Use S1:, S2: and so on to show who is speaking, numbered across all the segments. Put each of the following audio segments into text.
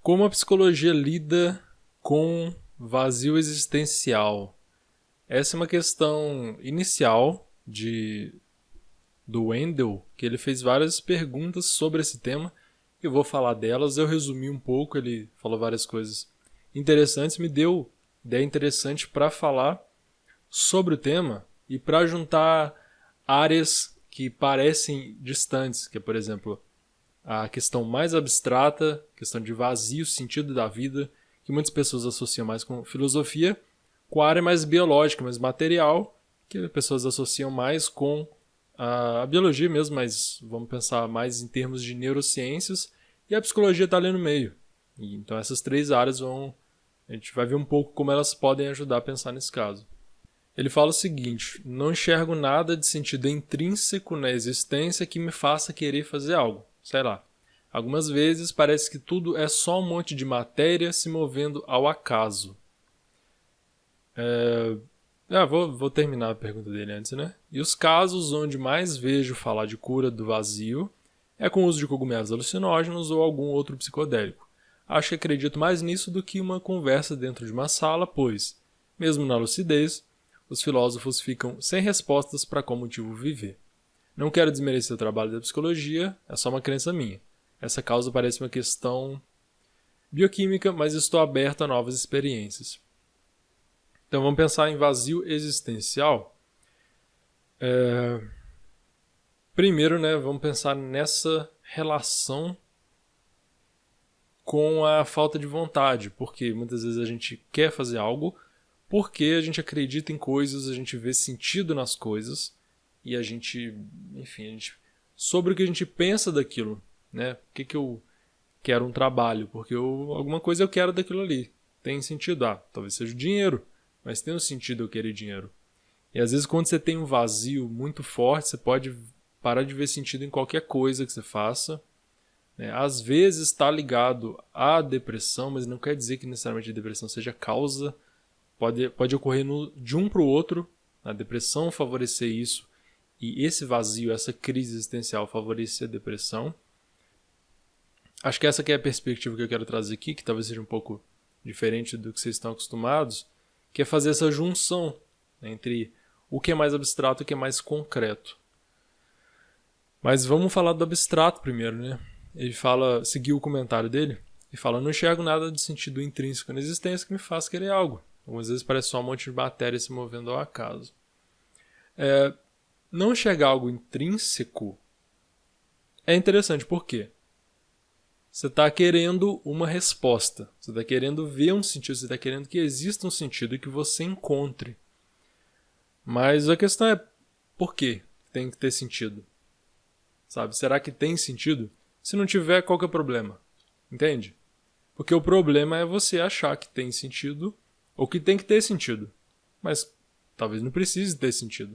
S1: Como a psicologia lida com vazio existencial? Essa é uma questão inicial do Wendell, que ele fez várias perguntas sobre esse tema. Eu vou falar delas, eu resumi um pouco, ele falou várias coisas interessantes, me deu ideia interessante para falar sobre o tema e para juntar áreas que parecem distantes, que é, por exemplo, a questão mais abstrata, questão de vazio, sentido da vida, que muitas pessoas associam mais com filosofia, com a área mais biológica, mais material, que as pessoas associam mais com a biologia mesmo, mas vamos pensar mais em termos de neurociências, e a psicologia está ali no meio. E, então essas três áreas a gente vai ver um pouco como elas podem ajudar a pensar nesse caso. Ele fala o seguinte: não enxergo nada de sentido intrínseco na existência que me faça querer fazer algo. Sei lá. Algumas vezes parece que tudo é só um monte de matéria se movendo ao acaso. Vou terminar a pergunta dele antes, né? E os casos onde mais vejo falar de cura do vazio é com o uso de cogumelos alucinógenos ou algum outro psicodélico. Acho que acredito mais nisso do que uma conversa dentro de uma sala, pois, mesmo na lucidez, os filósofos ficam sem respostas para qual motivo viver. Não quero desmerecer o trabalho da psicologia, é só uma crença minha. Essa causa parece uma questão bioquímica, mas estou aberto a novas experiências. Então vamos pensar em vazio existencial. Primeiro, vamos pensar nessa relação com a falta de vontade, porque muitas vezes a gente quer fazer algo porque a gente acredita em coisas, a gente vê sentido nas coisas e a gente sobre o que a gente pensa daquilo, né? Por que eu quero um trabalho? Porque alguma coisa eu quero daquilo ali. Tem sentido? Talvez seja o dinheiro, mas tem um sentido eu querer dinheiro. E às vezes quando você tem um vazio muito forte, você pode parar de ver sentido em qualquer coisa que você faça. Às vezes está ligado à depressão, mas não quer dizer que necessariamente a depressão seja causa. Pode ocorrer de um para o outro, a depressão favorecer isso, e esse vazio, essa crise existencial favorecer a depressão. Acho que essa que é a perspectiva que eu quero trazer aqui, que talvez seja um pouco diferente do que vocês estão acostumados, que é fazer essa junção entre o que é mais abstrato e o que é mais concreto. Mas vamos falar do abstrato primeiro, né? Ele seguiu o comentário dele, e fala: não enxergo nada de sentido intrínseco na existência que me faça querer algo. Algumas vezes parece só um monte de matéria se movendo ao acaso. Não enxergar algo intrínseco é interessante, por quê? Você está querendo uma resposta, você está querendo ver um sentido, você está querendo que exista um sentido e que você encontre. Mas a questão é, por que tem que ter sentido? Sabe? Será que tem sentido? Se não tiver, qual que é o problema? Entende? Porque o problema é você achar que tem sentido ou que tem que ter sentido. Mas talvez não precise ter sentido.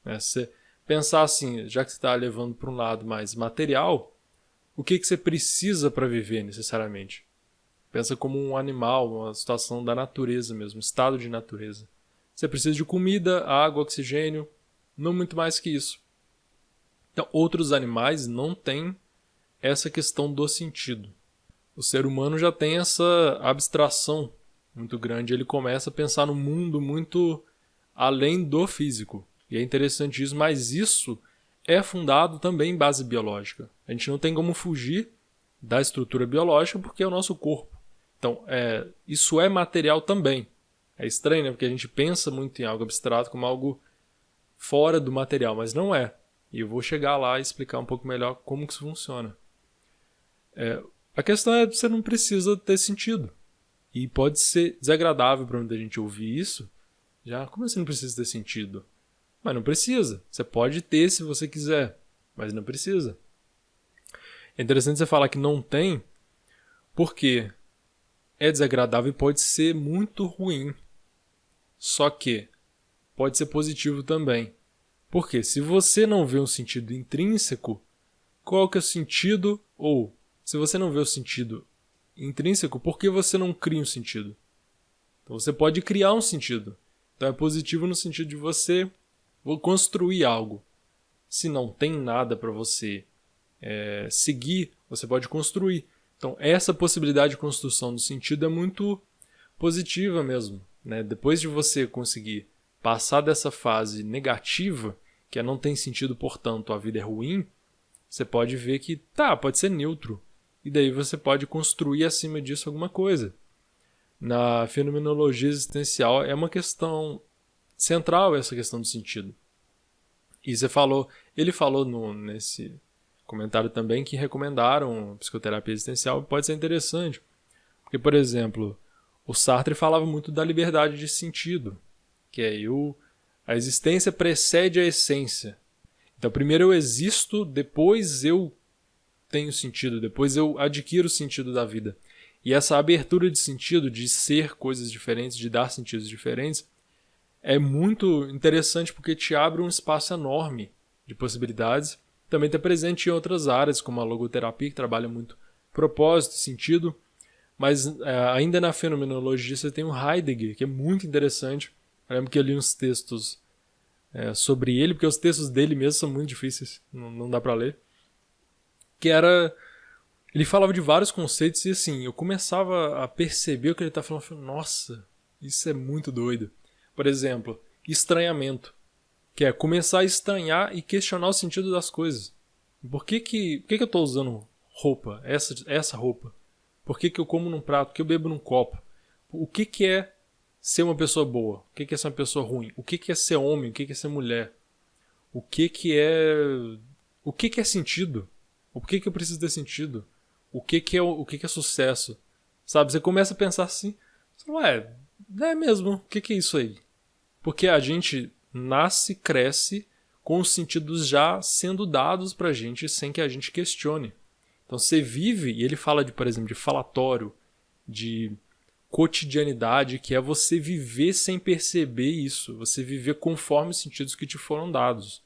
S1: Você pensar assim, já que você está levando para um lado mais material, o que você precisa para viver necessariamente? Pensa como um animal, uma situação da natureza mesmo, um estado de natureza. Você precisa de comida, água, oxigênio, não muito mais que isso. Então, outros animais não têm essa questão do sentido. O ser humano já tem essa abstração muito grande, ele começa a pensar no mundo muito além do físico. E é interessante isso, mas isso é fundado também em base biológica. A gente não tem como fugir da estrutura biológica porque é o nosso corpo. Então, isso é material também. É estranho, né? Porque a gente pensa muito em algo abstrato como algo fora do material, mas não é. E eu vou chegar lá e explicar um pouco melhor como que isso funciona. A questão é que você não precisa ter sentido. E pode ser desagradável para muita gente ouvir isso. Como assim não precisa ter sentido? Mas não precisa. Você pode ter se você quiser, mas não precisa. É interessante você falar que não tem, porque é desagradável e pode ser muito ruim. Só que pode ser positivo também. Porque se você não vê um sentido intrínseco, qual que é o sentido? Ou, se você não vê o sentido intrínseco, por que você não cria um sentido? Então você pode criar um sentido. Então é positivo no sentido de você construir algo. Se não tem nada para você seguir, você pode construir. Então, essa possibilidade de construção do sentido é muito positiva mesmo, né? Depois de você conseguir passar dessa fase negativa, que é não tem sentido, portanto, a vida é ruim, você pode ver que, pode ser neutro. E daí você pode construir acima disso alguma coisa. Na fenomenologia existencial é uma questão central essa questão do sentido. E ele falou nesse comentário também que recomendaram psicoterapia existencial, pode ser interessante. Porque, por exemplo, o Sartre falava muito da liberdade de sentido, que é a existência precede a essência. Então, primeiro eu existo, depois eu tenho sentido, depois eu adquiro o sentido da vida. E essa abertura de sentido, de ser coisas diferentes, de dar sentidos diferentes, é muito interessante porque te abre um espaço enorme de possibilidades. Também está presente em outras áreas, como a logoterapia, que trabalha muito propósito, sentido. Mas ainda na fenomenologia você tem o Heidegger, que é muito interessante. Eu lembro que eu li uns textos sobre ele, porque os textos dele mesmo são muito difíceis, não dá para ler. Ele falava de vários conceitos e assim, eu começava a perceber o que ele está falando. Eu falei, nossa, isso é muito doido. Por exemplo, estranhamento, que é começar a estranhar e questionar o sentido das coisas. Por que eu estou usando roupa, essa roupa? Por que eu como num prato? Por que eu bebo num copo? O que é ser uma pessoa boa? O que é ser uma pessoa ruim? O que é ser homem? O que é ser mulher? O que é sentido? Por que eu preciso ter sentido? O que é sucesso? Sabe, você começa a pensar assim, é mesmo, o que é isso aí? Porque a gente nasce, cresce com os sentidos já sendo dados pra gente sem que a gente questione. Então você vive, e ele fala por exemplo, de falatório, de cotidianidade, que é você viver sem perceber isso, você viver conforme os sentidos que te foram dados.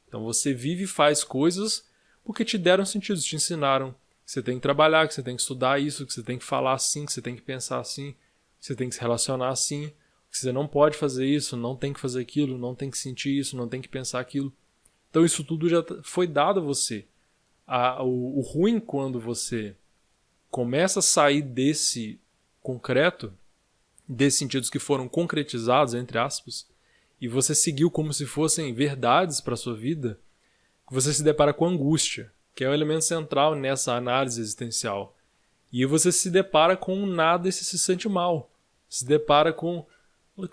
S1: Então você vive e faz coisas porque te deram sentidos, te ensinaram que você tem que trabalhar, que você tem que estudar isso, que você tem que falar assim, que você tem que pensar assim, que você tem que se relacionar assim, que você não pode fazer isso, não tem que fazer aquilo, não tem que sentir isso, não tem que pensar aquilo. Então isso tudo já foi dado a você. O ruim quando você começa a sair desse concreto, desses sentidos que foram concretizados, entre aspas, e você seguiu como se fossem verdades para a sua vida, você se depara com angústia, que é o elemento central nessa análise existencial. E você se depara com nada e você se sente mal. Se depara com,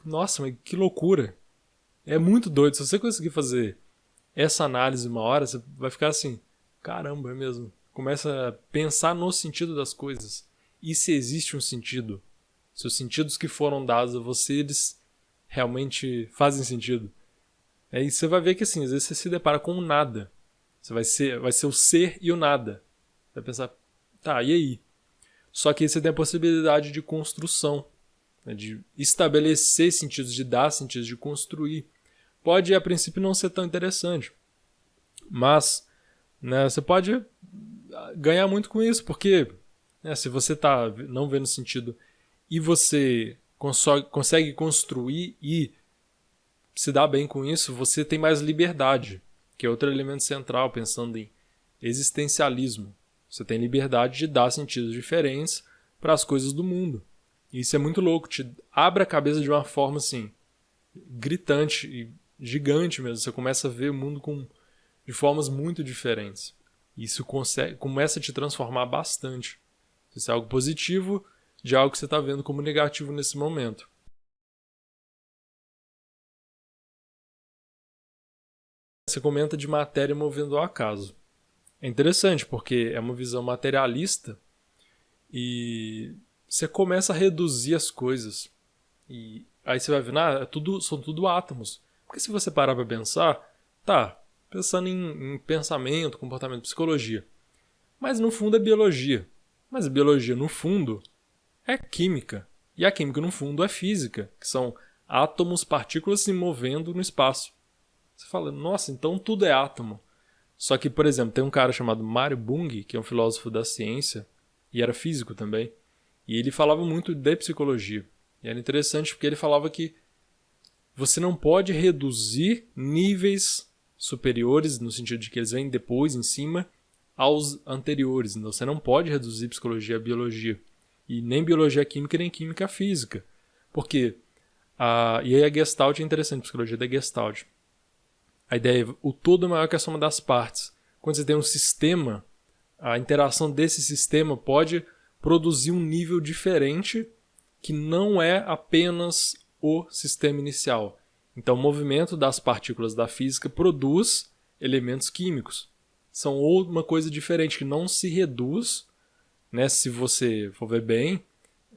S1: nossa, mas que loucura. É muito doido. Se você conseguir fazer essa análise uma hora, você vai ficar assim, caramba, é mesmo. Começa a pensar no sentido das coisas. E se existe um sentido? Se os sentidos que foram dados a você, eles realmente fazem sentido. Aí você vai ver que assim, às vezes você se depara com um nada. Vai ser o ser e o nada. Você vai pensar, e aí? Só que aí você tem a possibilidade de construção, né, de estabelecer sentidos, de dar sentidos, de construir. Pode, a princípio, não ser tão interessante. Mas né, você pode ganhar muito com isso, porque se você está não vendo sentido e você consegue construir e se dá bem com isso, você tem mais liberdade, que é outro elemento central, pensando em existencialismo. Você tem liberdade de dar sentidos diferentes para as coisas do mundo. E isso é muito louco, te abre a cabeça de uma forma assim, gritante e gigante mesmo. Você começa a ver o mundo de formas muito diferentes. Isso começa a te transformar bastante. Isso é algo positivo de algo que você está vendo como negativo nesse momento. Você comenta de matéria movendo ao acaso. É interessante porque é uma visão materialista e você começa a reduzir as coisas. E aí você vai ver, são tudo átomos. Porque se você parar para pensar, pensando em pensamento, comportamento, psicologia. Mas no fundo é biologia. Mas a biologia no fundo é química. E a química no fundo é física, que são átomos, partículas se movendo no espaço. Você fala, nossa, então tudo é átomo. Só que, por exemplo, tem um cara chamado Mario Bunge, que é um filósofo da ciência, e era físico também, e ele falava muito de psicologia. E era interessante porque ele falava que você não pode reduzir níveis superiores, no sentido de que eles vêm depois, em cima, aos anteriores. Então, você não pode reduzir psicologia à biologia. E nem biologia química, nem química física. Por quê? E aí a Gestalt é interessante, a psicologia da Gestalt. A ideia é o todo é maior que a soma das partes. Quando você tem um sistema, a interação desse sistema pode produzir um nível diferente que não é apenas o sistema inicial. Então, o movimento das partículas da física produz elementos químicos. São uma coisa diferente, que não se reduz, né? Se você for ver bem,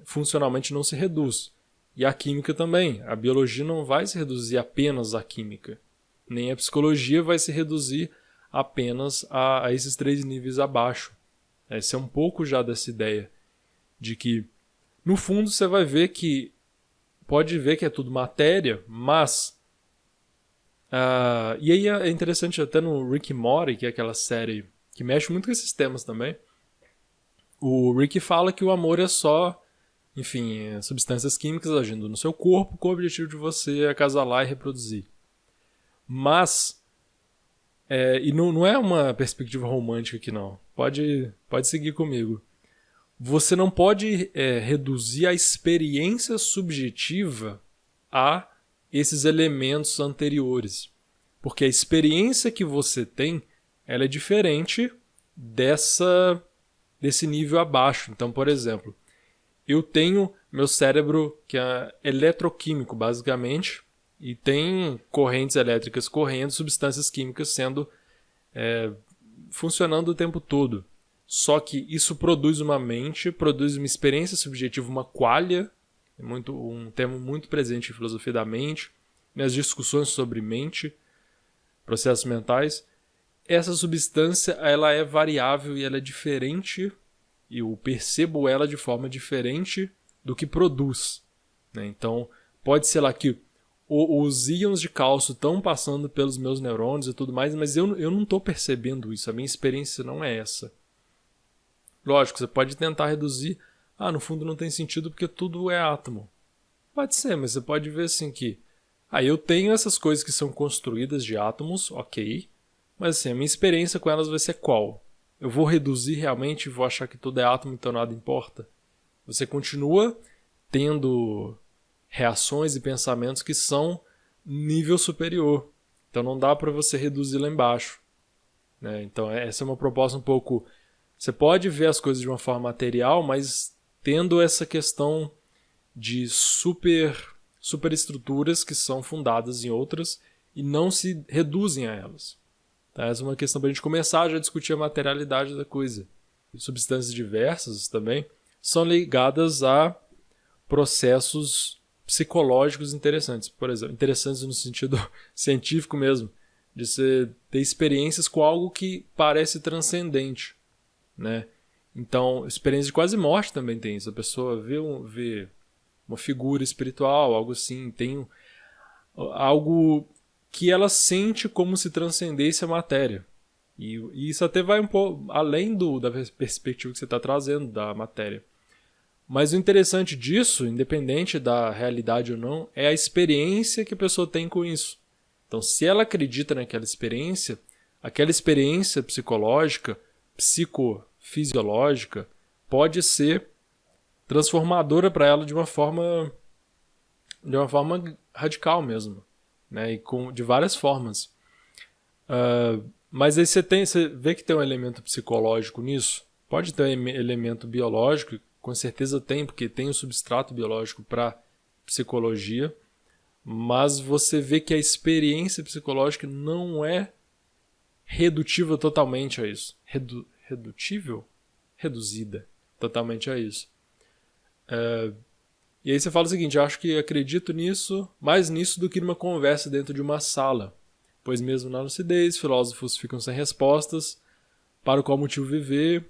S1: funcionalmente não se reduz. E a química também. A biologia não vai se reduzir apenas à química. Nem a psicologia vai se reduzir apenas a esses 3 níveis abaixo. Essa é um pouco já dessa ideia de que, no fundo, você vai ver que pode ver que é tudo matéria, mas e aí é interessante até no Rick and Morty, que é aquela série que mexe muito com esses temas também. O Rick fala que o amor é só, enfim, substâncias químicas agindo no seu corpo com o objetivo de você acasalar e reproduzir. Mas, e não é uma perspectiva romântica aqui não, pode seguir comigo. Você não pode reduzir a experiência subjetiva a esses elementos anteriores. Porque a experiência que você tem, ela é diferente desse nível abaixo. Então, por exemplo, eu tenho meu cérebro que é eletroquímico, basicamente, e tem correntes elétricas correndo, substâncias químicas sendo funcionando o tempo todo. Só que isso produz uma mente, produz uma experiência subjetiva, uma qualia, um termo muito presente em filosofia da mente, nas discussões sobre mente, processos mentais. Essa substância ela é variável e ela é diferente, e eu percebo ela de forma diferente do que produz. Né? Então, pode ser lá que os íons de cálcio estão passando pelos meus neurônios e tudo mais, mas eu não estou percebendo isso, a minha experiência não é essa. Lógico, você pode tentar reduzir, no fundo não tem sentido porque tudo é átomo. Pode ser, mas você pode ver assim que, eu tenho essas coisas que são construídas de átomos, ok, mas assim, a minha experiência com elas vai ser qual? Eu vou reduzir realmente e vou achar que tudo é átomo, então nada importa? Você continua tendo reações e pensamentos que são nível superior. Então não dá para você reduzir lá embaixo. Né? Então essa é uma proposta um pouco... Você pode ver as coisas de uma forma material, mas tendo essa questão de superestruturas que são fundadas em outras e não se reduzem a elas. Tá? Essa é uma questão para a gente começar já a discutir a materialidade da coisa. Substâncias diversas também são ligadas a processos psicológicos interessantes. Por exemplo, interessantes no sentido científico mesmo, de você ter experiências com algo que parece transcendente. Né? Então, experiência de quase morte também tem isso. A pessoa vê uma figura espiritual, algo assim, tem algo que ela sente como se transcendesse a matéria. E isso até vai um pouco além da perspectiva que você está trazendo da matéria. Mas o interessante disso, independente da realidade ou não, é a experiência que a pessoa tem com isso. Então, se ela acredita naquela experiência, aquela experiência psicológica, psicofisiológica, pode ser transformadora para ela de uma forma radical mesmo, né? E de várias formas. Mas aí você vê que tem um elemento psicológico nisso. Pode ter um elemento biológico, com certeza tem, porque tem um substrato biológico para psicologia, mas você vê que a experiência psicológica não é redutível totalmente a isso. Redutível? Reduzida totalmente a isso. E aí você fala o seguinte: eu acho que acredito nisso, mais nisso do que numa conversa dentro de uma sala, pois mesmo na lucidez, filósofos ficam sem respostas para qual motivo viver,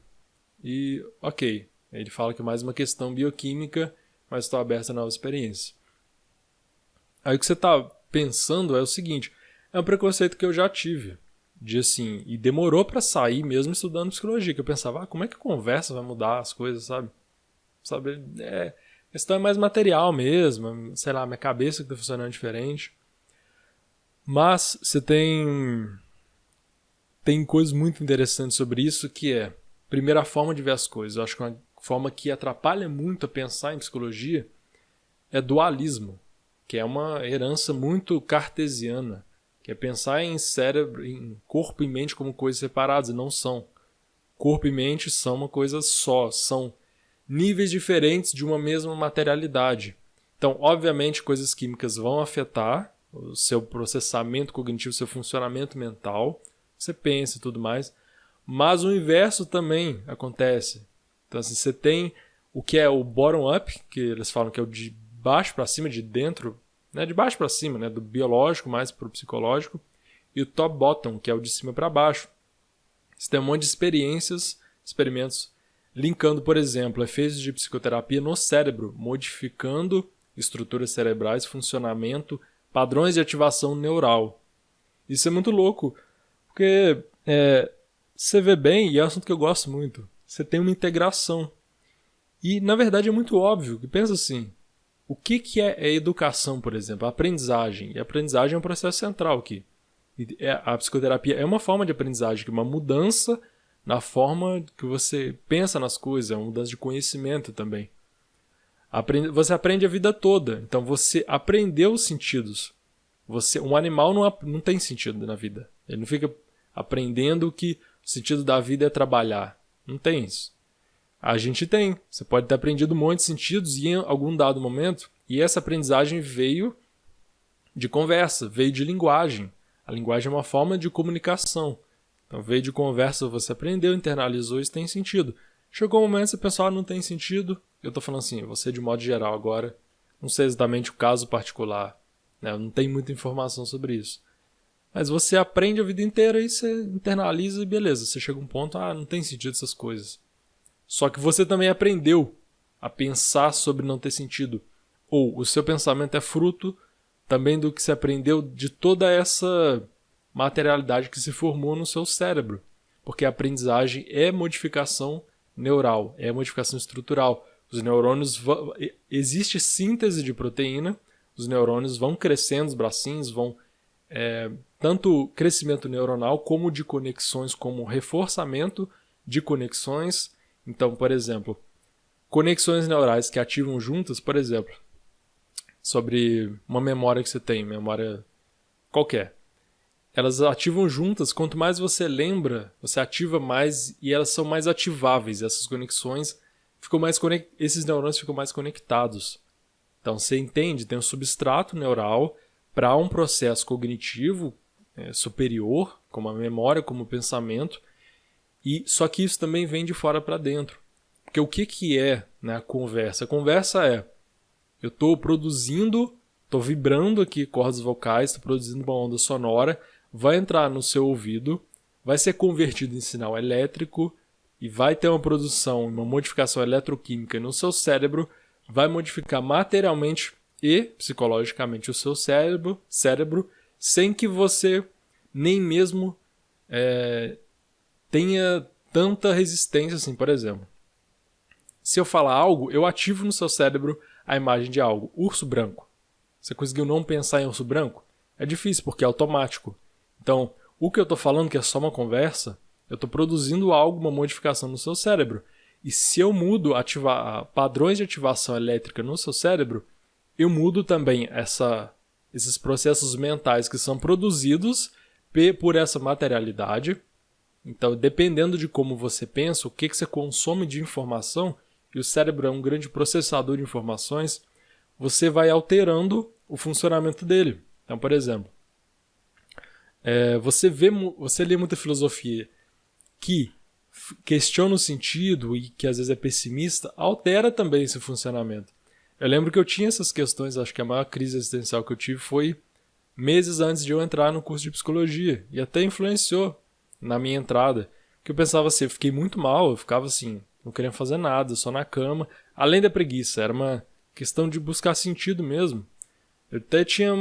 S1: e ok. Ele fala que é mais uma questão bioquímica, mas estou aberto a novas experiências. Aí o que você está pensando é o seguinte: é um preconceito que eu já tive. E demorou para sair mesmo estudando psicologia, que eu pensava, como é que a conversa vai mudar as coisas, sabe? A questão é mais material mesmo, sei lá, minha cabeça que está funcionando diferente. Mas você tem tem coisas muito interessantes sobre isso, que é, primeira forma de ver as coisas. Eu acho que uma forma que atrapalha muito a pensar em psicologia é dualismo, que é uma herança muito cartesiana, que é pensar em cérebro, em corpo e mente como coisas separadas, e não são. Corpo e mente são uma coisa só, são níveis diferentes de uma mesma materialidade. Então, obviamente, coisas químicas vão afetar o seu processamento cognitivo, o seu funcionamento mental, você pensa e tudo mais, mas o inverso também acontece. Então, assim, você tem o que é o bottom-up, que eles falam que é o de baixo para cima, de dentro, né, de baixo para cima, né, do biológico mais para o psicológico, e o top-bottom, que é o de cima para baixo. Você tem um monte de experimentos, linkando, por exemplo, efeitos de psicoterapia no cérebro, modificando estruturas cerebrais, funcionamento, padrões de ativação neural. Isso é muito louco, porque você vê bem, e é um assunto que eu gosto muito, você tem uma integração. E, na verdade, é muito óbvio, que pensa assim, o que é a educação, por exemplo? A aprendizagem. E a aprendizagem é um processo central aqui. A psicoterapia é uma forma de aprendizagem, que é uma mudança na forma que você pensa nas coisas, é uma mudança de conhecimento também. Você aprende a vida toda, então você aprendeu os sentidos. Um animal não tem sentido na vida. Ele não fica aprendendo que o sentido da vida é trabalhar. Não tem isso. A gente tem. Você pode ter aprendido um monte de sentidos e em algum dado momento, e essa aprendizagem veio de conversa, veio de linguagem. A linguagem é uma forma de comunicação. Então veio de conversa, você aprendeu, internalizou, isso tem sentido. Chegou um momento que você pensou, não tem sentido. Eu estou falando assim, você de modo geral agora, não sei exatamente o caso particular, né? Não tem muita informação sobre isso. Mas você aprende a vida inteira e você internaliza e beleza, você chega a um ponto, não tem sentido essas coisas. Só que você também aprendeu a pensar sobre não ter sentido. Ou o seu pensamento é fruto também do que você aprendeu de toda essa materialidade que se formou no seu cérebro. Porque a aprendizagem é modificação neural, é modificação estrutural. Os neurônios existe síntese de proteína, os neurônios vão crescendo, os bracinhos vão tanto crescimento neuronal como de conexões, como reforçamento de conexões. Então, por exemplo, conexões neurais que ativam juntas, por exemplo, sobre uma memória que você tem, memória qualquer. Elas ativam juntas, quanto mais você lembra, você ativa mais e elas são mais ativáveis. Essas conexões esses neurônios ficam mais conectados. Então você entende, tem um substrato neural para um processo cognitivo superior, como a memória, como o pensamento, e só que isso também vem de fora para dentro. Porque o que é, né, a conversa? A conversa é, eu estou produzindo, estou vibrando aqui cordas vocais, estou produzindo uma onda sonora, vai entrar no seu ouvido, vai ser convertido em sinal elétrico e vai ter uma produção, uma modificação eletroquímica no seu cérebro, vai modificar materialmente e psicologicamente o seu cérebro sem que você nem mesmo tenha tanta resistência assim, por exemplo. Se eu falar algo, eu ativo no seu cérebro a imagem de algo. Urso branco. Você conseguiu não pensar em urso branco? É difícil, porque é automático. Então, o que eu estou falando, que é só uma conversa, eu estou produzindo algo, uma modificação no seu cérebro. E se eu mudo padrões de ativação elétrica no seu cérebro, eu mudo também esses processos mentais que são produzidos por essa materialidade. Então, dependendo de como você pensa, o que você consome de informação, e o cérebro é um grande processador de informações, você vai alterando o funcionamento dele. Então, por exemplo, você lê muita filosofia que questiona o sentido e que às vezes é pessimista, altera também esse funcionamento. Eu lembro que eu tinha essas questões, acho que a maior crise existencial que eu tive foi meses antes de eu entrar no curso de psicologia, e até influenciou na minha entrada, que eu pensava assim, eu fiquei muito mal, eu ficava assim, não queria fazer nada, só na cama, além da preguiça, era uma questão de buscar sentido mesmo. Eu até tinha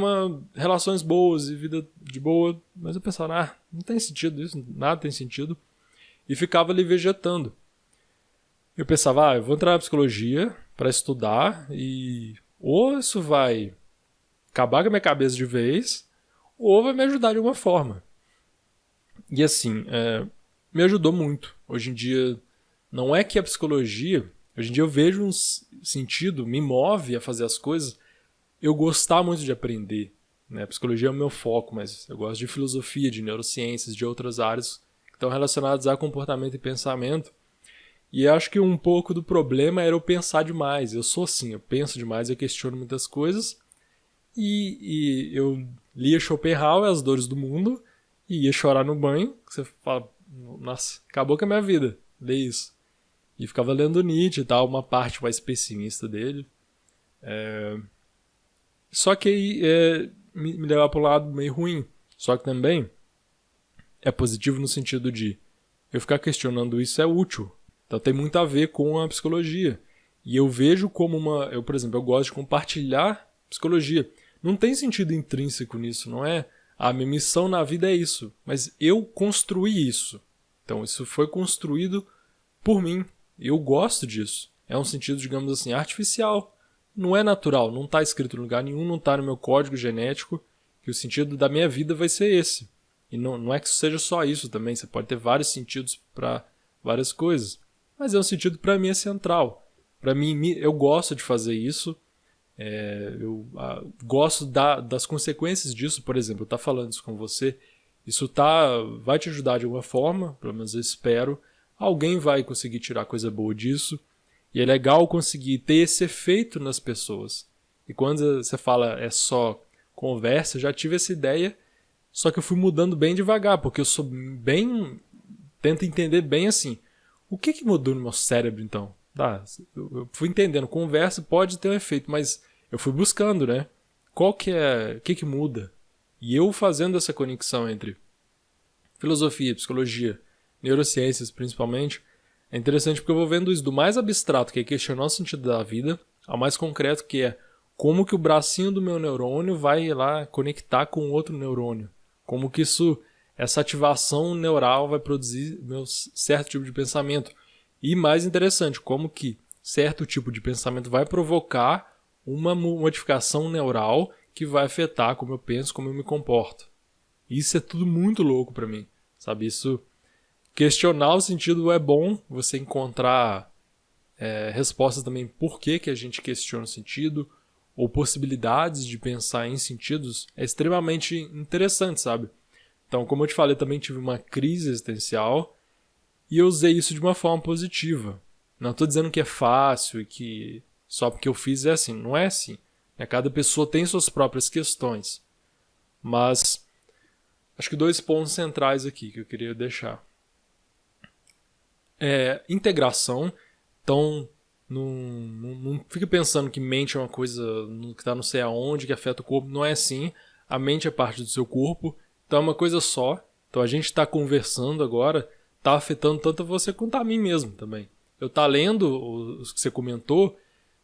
S1: relações boas e vida de boa, mas eu pensava, não tem sentido isso, nada tem sentido, e ficava ali vegetando. Eu pensava, eu vou entrar na psicologia para estudar e ou isso vai acabar com a minha cabeça de vez, ou vai me ajudar de alguma forma. E assim, me ajudou muito. Hoje em dia, não é que a psicologia... Hoje em dia eu vejo um sentido, me move a fazer as coisas, eu gostar muito de aprender. Né? A psicologia é o meu foco, mas eu gosto de filosofia, de neurociências, de outras áreas que estão relacionadas a comportamento e pensamento. E acho que um pouco do problema era eu pensar demais. Eu sou assim, eu penso demais, eu questiono muitas coisas. E eu lia Schopenhauer, As Dores do Mundo, e ia chorar no banho. Você fala, nossa, acabou com a minha vida, ler isso. E ficava lendo Nietzsche e tal, uma parte mais pessimista dele. Só que aí me levava para um lado meio ruim. Só que também é positivo no sentido de eu ficar questionando isso é útil. Então tem muito a ver com a psicologia. E eu vejo como eu, por exemplo, eu gosto de compartilhar psicologia. Não tem sentido intrínseco nisso, não é? A minha missão na vida é isso. Mas eu construí isso. Então isso foi construído por mim. Eu gosto disso. É um sentido, digamos assim, artificial. Não é natural, não está escrito em lugar nenhum, não está no meu código genético que o sentido da minha vida vai ser esse. E não é que seja só isso também, você pode ter vários sentidos para várias coisas. Mas é um sentido para mim é central. Para mim, eu gosto de fazer isso, eu gosto das consequências disso, por exemplo, eu estar falando isso com você, isso vai te ajudar de alguma forma, pelo menos eu espero. Alguém vai conseguir tirar coisa boa disso. E é legal conseguir ter esse efeito nas pessoas. E quando você fala é só conversa, eu já tive essa ideia, só que eu fui mudando bem devagar, porque eu sou bem... Tento entender bem assim, o que mudou no meu cérebro então? Eu fui entendendo, conversa pode ter um efeito, mas eu fui buscando, né? O que muda? E eu fazendo essa conexão entre filosofia, psicologia, neurociências principalmente, é interessante porque eu vou vendo isso do mais abstrato, que é questionar o sentido da vida, ao mais concreto, que é como que o bracinho do meu neurônio vai lá conectar com outro neurônio. Como que essa ativação neural vai produzir meu certo tipo de pensamento. E mais interessante, como que certo tipo de pensamento vai provocar uma modificação neural que vai afetar como eu penso, como eu me comporto. Isso é tudo muito louco para mim, sabe? Isso... Questionar o sentido é bom, você encontrar respostas também por que a gente questiona o sentido, ou possibilidades de pensar em sentidos, é extremamente interessante, sabe? Então, como eu te falei, eu também tive uma crise existencial e eu usei isso de uma forma positiva. Não estou dizendo que é fácil e que só porque eu fiz é assim, não é assim. Cada pessoa tem suas próprias questões. Mas acho que 2 pontos centrais aqui que eu queria deixar. Integração. Então, não fica pensando que mente é uma coisa que está não sei aonde, que afeta o corpo. Não é assim. A mente é parte do seu corpo. Então é uma coisa só. Então a gente está conversando agora, está afetando tanto você quanto a mim mesmo também. Eu estou lendo os que você comentou,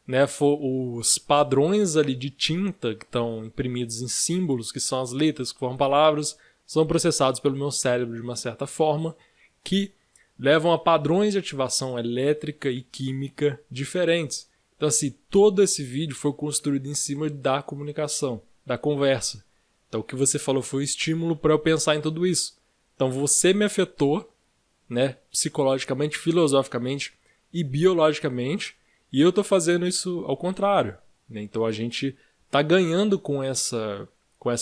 S1: né, os padrões ali de tinta que estão imprimidos em símbolos, que são as letras que formam palavras, são processados pelo meu cérebro de uma certa forma, que levam a padrões de ativação elétrica e química diferentes. Então, assim, todo esse vídeo foi construído em cima da comunicação, da conversa. Então, o que você falou foi um estímulo para eu pensar em tudo isso. Então, você me afetou, né, psicologicamente, filosoficamente e biologicamente, e eu estou fazendo isso ao contrário. Né? Então, a gente está ganhando com essa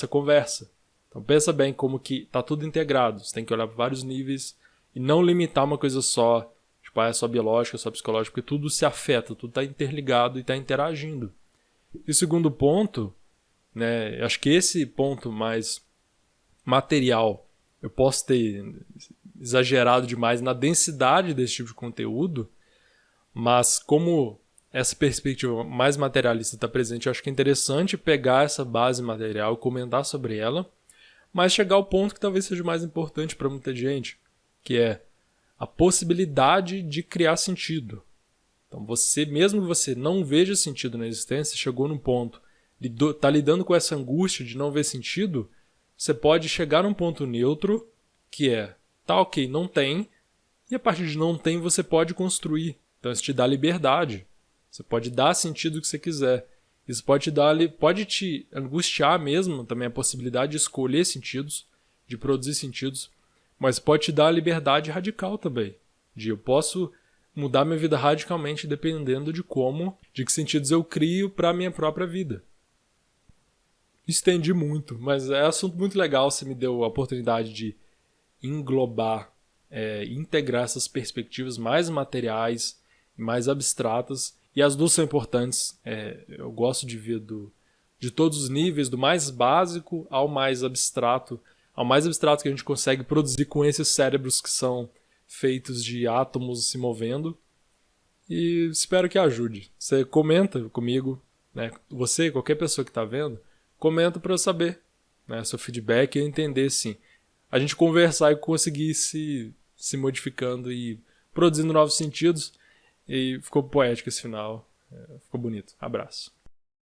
S1: conversa. Então, pensa bem como que está tudo integrado. Você tem que olhar para vários níveis e não limitar uma coisa só, tipo, é só biológica, é só psicológica, porque tudo se afeta, tudo está interligado e está interagindo. E o segundo ponto, né, acho que esse ponto mais material, eu posso ter exagerado demais na densidade desse tipo de conteúdo, mas como essa perspectiva mais materialista está presente, eu acho que é interessante pegar essa base material e comentar sobre ela, mas chegar ao ponto que talvez seja o mais importante para muita gente, que é a possibilidade de criar sentido. Então, mesmo que você não veja sentido na existência, chegou num ponto, está lidando com essa angústia de não ver sentido, você pode chegar num ponto neutro, que é, tá ok, não tem, e a partir de não tem você pode construir. Então, isso te dá liberdade. Você pode dar sentido o que você quiser. Isso pode te angustiar mesmo, também a possibilidade de escolher sentidos, de produzir sentidos, mas pode te dar a liberdade radical também. De eu posso mudar minha vida radicalmente dependendo de de que sentidos eu crio para a minha própria vida. Estendi muito, mas é um assunto muito legal. Você me deu a oportunidade de englobar, integrar essas perspectivas mais materiais, mais abstratas, e as duas são importantes. Eu gosto de ver de todos os níveis, do mais básico ao mais abstrato que a gente consegue produzir com esses cérebros que são feitos de átomos se movendo. E espero que ajude. Você comenta comigo, né? Você, qualquer pessoa que está vendo, comenta para eu saber, né? Seu feedback e eu entender, sim. A gente conversar e conseguir se modificando e produzindo novos sentidos. E ficou poético esse final. Ficou bonito. Abraço.